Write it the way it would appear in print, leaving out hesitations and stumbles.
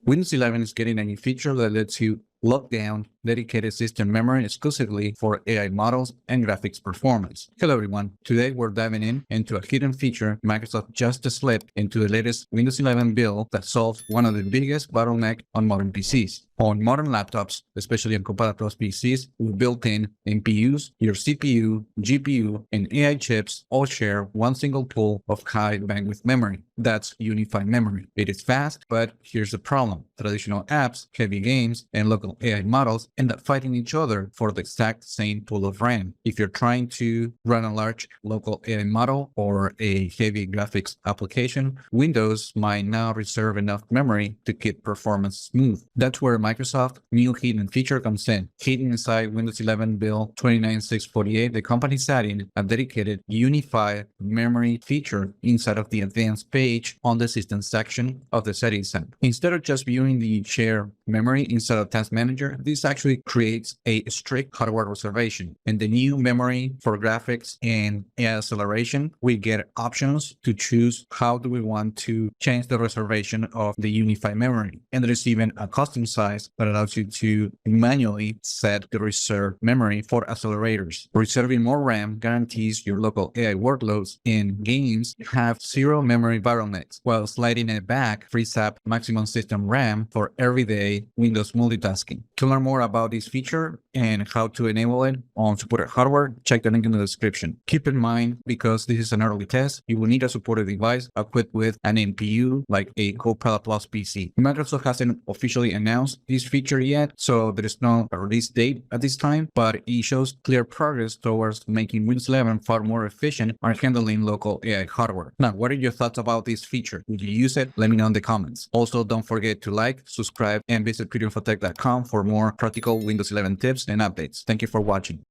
Windows 11 is getting a new feature that lets you lock down dedicated system memory exclusively for AI models and graphics performance. Hello everyone, today we're diving into a hidden feature Microsoft just slipped into the latest Windows 11 build that solves one of the biggest bottlenecks on modern PCs. On modern laptops, especially on Copilot Plus PCs, with built-in NPUs, your CPU, GPU, and AI chips all share one single pool of high bandwidth memory. That's unified memory. It is fast, but here's the problem. Traditional apps, heavy games, and local AI models end up fighting each other for the exact same pool of RAM. If you're trying to run a large local AI model or a heavy graphics application, Windows might not reserve enough memory to keep performance smooth. That's where Microsoft's new hidden feature comes in. Hidden inside Windows 11 build 29648, the company's adding a dedicated unified memory feature inside of the advanced page on the system section of the settings app. Instead of just viewing the shared memory inside of Task Manager, this actually creates a strict hardware reservation. In the new memory for graphics and AI acceleration, we get options to choose how do we want to change the reservation of the unified memory. And there is even a custom size that allows you to manually set the reserved memory for accelerators. Reserving more RAM guarantees your local AI workloads and games have zero memory bottlenecks, while sliding it back frees up maximum system RAM for everyday Windows multitasking. To learn more about this feature and how to enable it on supported hardware, check the link in the description. Keep in mind, because this is an early test, you will need a supported device equipped with an NPU like a Copilot Plus PC. Microsoft hasn't officially announced this feature yet, so there is no release date at this time, but it shows clear progress towards making Windows 11 far more efficient at handling local AI hardware. Now, what are your thoughts about this feature? Would you use it? Let me know in the comments. Also, don't forget to like, subscribe, and visit Pureinfotech.com for more practical Windows 11 tips and updates. Thank you for watching.